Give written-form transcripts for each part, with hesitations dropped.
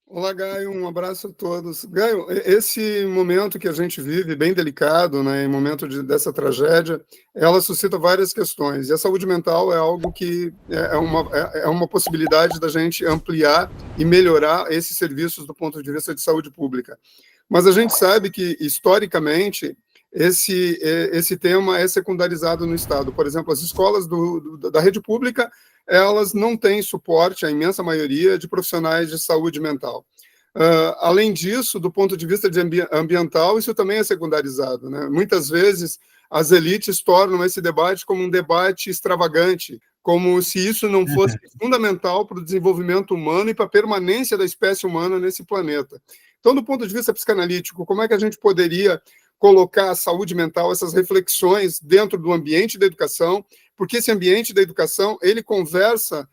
Olá, Gaio, um abraço a todos. Gaio, esse momento que a gente vive, bem delicado, né, em momento dessa tragédia, ela suscita várias questões, e a saúde mental é algo que é uma possibilidade da gente ampliar e melhorar esses serviços do ponto de vista de saúde pública. Mas a gente sabe que, historicamente, esse tema é secundarizado no Estado. Por exemplo, as escolas da rede pública, elas não têm suporte, a imensa maioria, de profissionais de saúde mental. Além disso, do ponto de vista ambiental, isso também é secundarizado, né? Muitas vezes, as elites tornam esse debate como um debate extravagante, como se isso não fosse fundamental para o desenvolvimento humano e para a permanência da espécie humana nesse planeta. Então, do ponto de vista psicanalítico, como é que a gente poderia colocar a saúde mental, essas reflexões dentro do ambiente da educação, porque esse ambiente da educação, ele conversa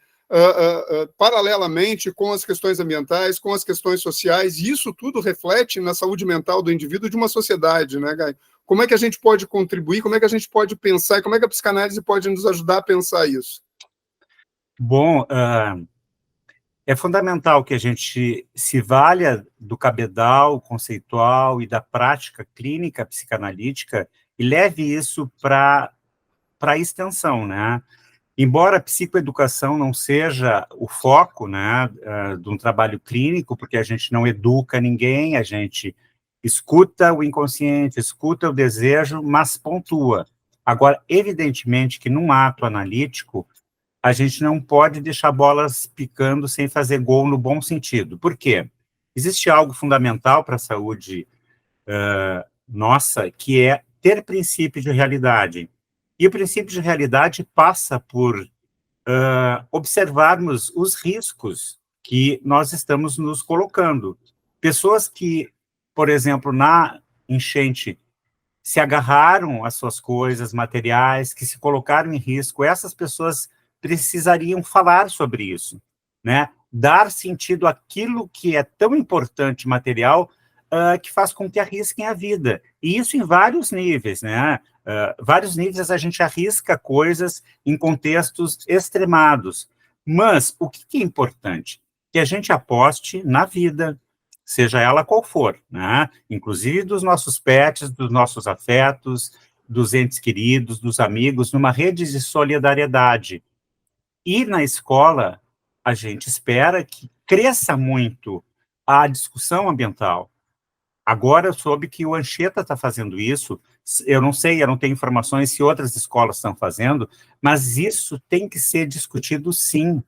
paralelamente com as questões ambientais, com as questões sociais, e isso tudo reflete na saúde mental do indivíduo de uma sociedade, né, Gai? Como é que a gente pode contribuir, como é que a gente pode pensar, e como é que a psicanálise pode nos ajudar a pensar isso? Bom, é fundamental que a gente se valha do cabedal conceitual e da prática clínica psicanalítica e leve isso para a extensão, né? Embora a psicoeducação não seja o foco, né, de um trabalho clínico, porque a gente não educa ninguém, a gente escuta o inconsciente, escuta o desejo, mas pontua. Agora, evidentemente que num ato analítico, a gente não pode deixar bolas picando sem fazer gol no bom sentido. Por quê? Existe algo fundamental para a saúde nossa, que é ter princípio de realidade. E o princípio de realidade passa por observarmos os riscos que nós estamos nos colocando. Pessoas que, por exemplo, na enchente, se agarraram às suas coisas materiais, que se colocaram em risco, essas pessoas precisariam falar sobre isso, né? Dar sentido àquilo que é tão importante material, que faz com que arrisquem a vida. E isso em vários níveis, né? Vários níveis a gente arrisca coisas em contextos extremados. Mas o que é importante? Que a gente aposte na vida, seja ela qual for, né? Inclusive dos nossos pets, dos nossos afetos, dos entes queridos, dos amigos, numa rede de solidariedade. E na escola, a gente espera que cresça muito a discussão ambiental. Agora eu soube que o Anchieta está fazendo isso, eu não sei, eu não tenho informações se outras escolas estão fazendo, mas isso tem que ser discutido sim.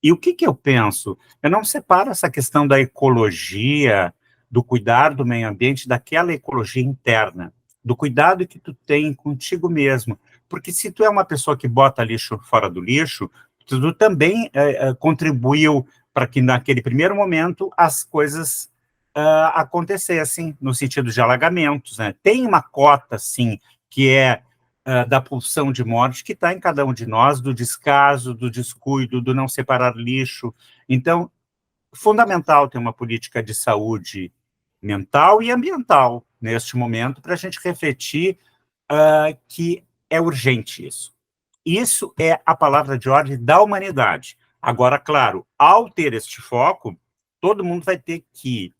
E o que eu penso? Eu não separo essa questão da ecologia, do cuidar do meio ambiente, daquela ecologia interna, do cuidado que tu tem contigo mesmo. Porque se tu é uma pessoa que bota lixo fora do lixo, tu também contribuiu para que naquele primeiro momento as coisas acontecessem, no sentido de alagamentos, né? Tem uma cota, sim, que é da pulsão de morte que está em cada um de nós, do descaso, do descuido, do não separar lixo. Então, fundamental ter uma política de saúde mental e ambiental neste momento para a gente refletir que é urgente isso. Isso é a palavra de ordem da humanidade. Agora, claro, ao ter este foco, todo mundo vai ter que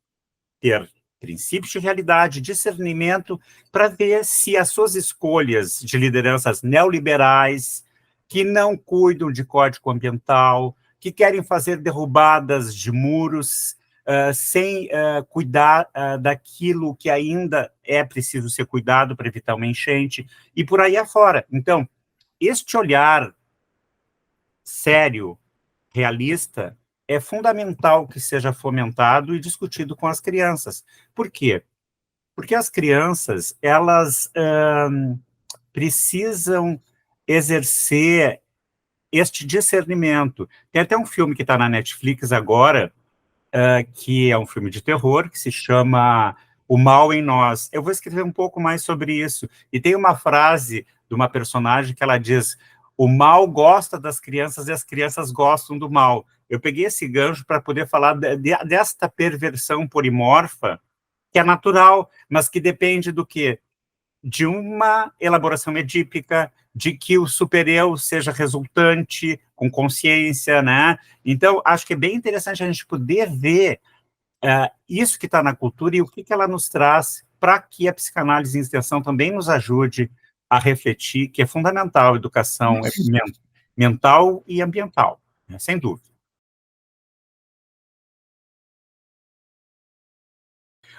ter princípios de realidade, discernimento, para ver se as suas escolhas de lideranças neoliberais, que não cuidam de código ambiental, que querem fazer derrubadas de muros, sem cuidar daquilo que ainda é preciso ser cuidado para evitar uma enchente, e por aí afora. Então, este olhar sério, realista, é fundamental que seja fomentado e discutido com as crianças. Por quê? Porque as crianças, elas precisam exercer este discernimento. Tem até um filme que está na Netflix agora, que é um filme de terror, que se chama O Mal em Nós. Eu vou escrever um pouco mais sobre isso. E tem uma frase de uma personagem que ela diz: o mal gosta das crianças e as crianças gostam do mal. Eu peguei esse gancho para poder falar desta perversão polimorfa, que é natural, mas que depende do quê? de uma elaboração edípica, de que o super-eu seja resultante, com consciência, né? Então, acho que é bem interessante a gente poder ver isso que está na cultura e o que ela nos traz para que a psicanálise em extensão também nos ajude a refletir, que é fundamental a educação mental e ambiental, né? Sem dúvida.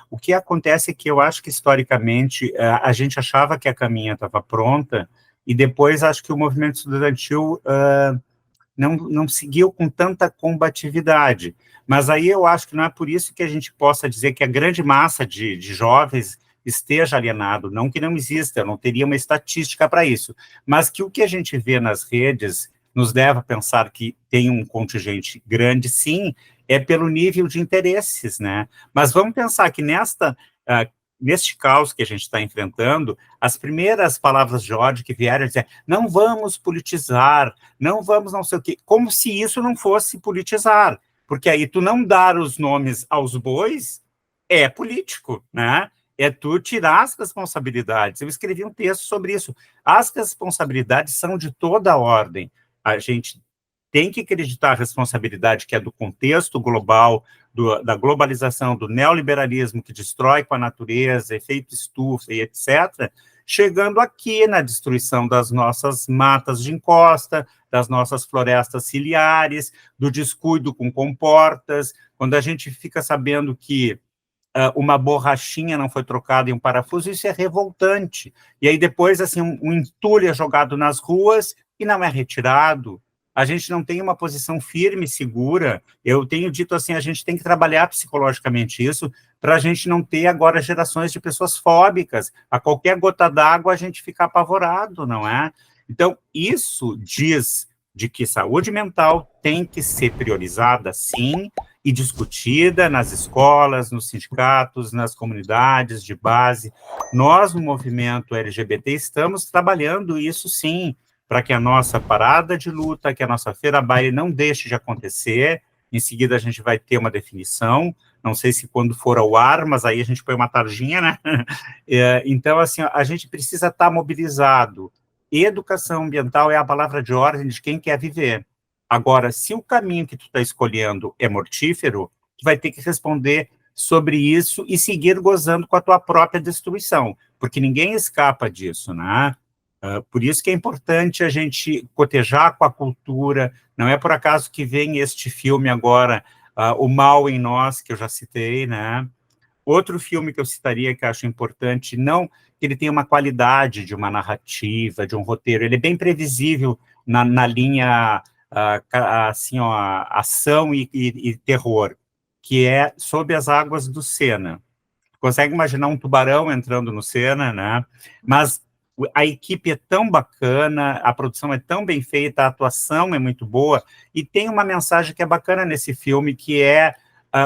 O que acontece é que eu acho que, historicamente, a gente achava que a caminha estava pronta, e depois acho que o movimento estudantil não seguiu com tanta combatividade. Mas aí eu acho que não é por isso que a gente possa dizer que a grande massa de jovens esteja alienado, não que não exista, eu não teria uma estatística para isso, mas que o que a gente vê nas redes nos leva a pensar que tem um contingente grande, sim, é pelo nível de interesses, né? Mas vamos pensar que neste caos que a gente está enfrentando, as primeiras palavras de ódio que vieram dizer, não vamos politizar, não vamos não sei o quê, como se isso não fosse politizar, porque aí tu não dar os nomes aos bois é político, né? É tu tirar as responsabilidades. Eu escrevi um texto sobre isso. As responsabilidades são de toda a ordem. A gente tem que acreditar a responsabilidade que é do contexto global, da globalização, do neoliberalismo que destrói com a natureza, efeito estufa e etc., chegando aqui na destruição das nossas matas de encosta, das nossas florestas ciliares, do descuido com comportas, quando a gente fica sabendo que uma borrachinha não foi trocada em um parafuso, isso é revoltante. E aí depois, assim, um entulho é jogado nas ruas e não é retirado. A gente não tem uma posição firme e segura. Eu tenho dito assim, a gente tem que trabalhar psicologicamente isso para a gente não ter agora gerações de pessoas fóbicas. A qualquer gota d'água a gente fica apavorado, não é? Então, isso diz de que saúde mental tem que ser priorizada, sim, e discutida nas escolas, nos sindicatos, nas comunidades de base. Nós, no movimento LGBT, estamos trabalhando isso, sim, para que a nossa parada de luta, que a nossa feira baile não deixe de acontecer. Em seguida, a gente vai ter uma definição, não sei se quando for ao ar, mas aí a gente põe uma tarjinha, né? Então, assim, a gente precisa estar mobilizado. Educação ambiental é a palavra de ordem de quem quer viver. Agora, se o caminho que tu está escolhendo é mortífero, tu vai ter que responder sobre isso e seguir gozando com a tua própria destruição, porque ninguém escapa disso, né? Por isso que é importante a gente cotejar com a cultura. Não é por acaso que vem este filme agora, O Mal em Nós, que eu já citei, né? Outro filme que eu citaria, que eu acho importante, não que ele tenha uma qualidade de uma narrativa, de um roteiro, ele é bem previsível na linha, assim, ó, ação e terror, que é Sob as Águas do Sena. Consegue imaginar um tubarão entrando no Sena, né? Mas a equipe é tão bacana, a produção é tão bem feita, a atuação é muito boa, e tem uma mensagem que é bacana nesse filme, que é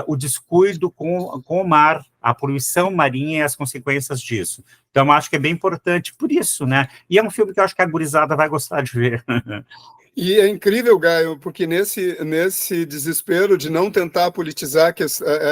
o descuido com o mar, a poluição marinha e as consequências disso. Então, acho que é bem importante por isso, né? E é um filme que eu acho que a gurizada vai gostar de ver. E é incrível, Gaio, porque nesse desespero de não tentar politizar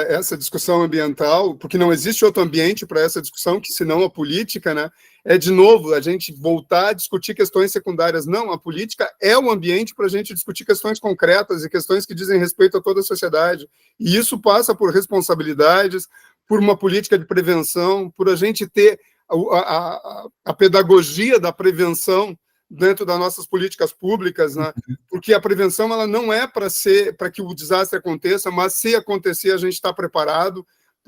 essa discussão ambiental, porque não existe outro ambiente para essa discussão que senão a política, né? É, de novo, a gente voltar a discutir questões secundárias. Não, a política é o ambiente para a gente discutir questões concretas e questões que dizem respeito a toda a sociedade. E isso passa por responsabilidades, por uma política de prevenção, por a gente ter a pedagogia da prevenção dentro das nossas políticas públicas, né? Porque a prevenção ela não é para que o desastre aconteça, mas se acontecer a gente está preparado,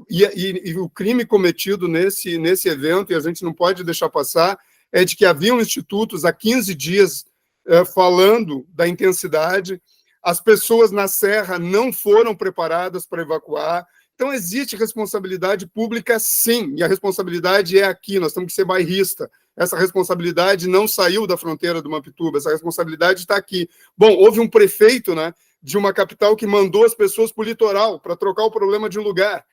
e o crime cometido nesse evento, e a gente não pode deixar passar, é de que haviam institutos há 15 dias falando da intensidade, as pessoas na serra não foram preparadas para evacuar. Então existe responsabilidade pública, sim, e a responsabilidade é aqui, nós temos que ser bairrista. Essa responsabilidade não saiu da fronteira do Mampituba, essa responsabilidade está aqui. Bom, houve um prefeito, né, de uma capital que mandou as pessoas para o litoral, para trocar o problema de lugar.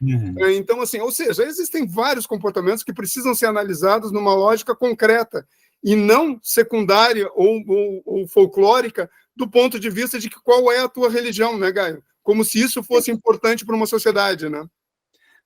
Então, assim, ou seja, existem vários comportamentos que precisam ser analisados numa lógica concreta, e não secundária ou folclórica, do ponto de vista de que qual é a tua religião, né, Gaio? Como se isso fosse importante para uma sociedade, né?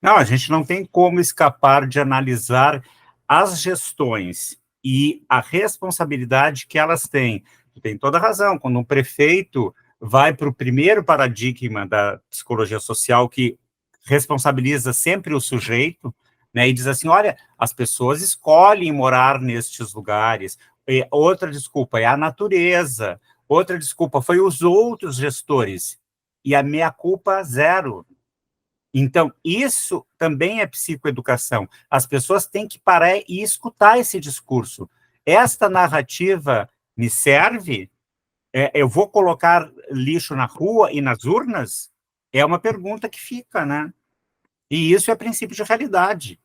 Não, a gente não tem como escapar de analisar as gestões e a responsabilidade que elas têm, tu tem toda a razão, quando um prefeito vai para o primeiro paradigma da psicologia social, que responsabiliza sempre o sujeito, né, e diz assim, olha, as pessoas escolhem morar nestes lugares. E outra desculpa é a natureza, outra desculpa foi os outros gestores, e a meia-culpa zero. Então, isso também é psicoeducação. As pessoas têm que parar e escutar esse discurso. Esta narrativa me serve? Eu vou colocar lixo na rua e nas urnas? É uma pergunta que fica, né? E isso é princípio de realidade.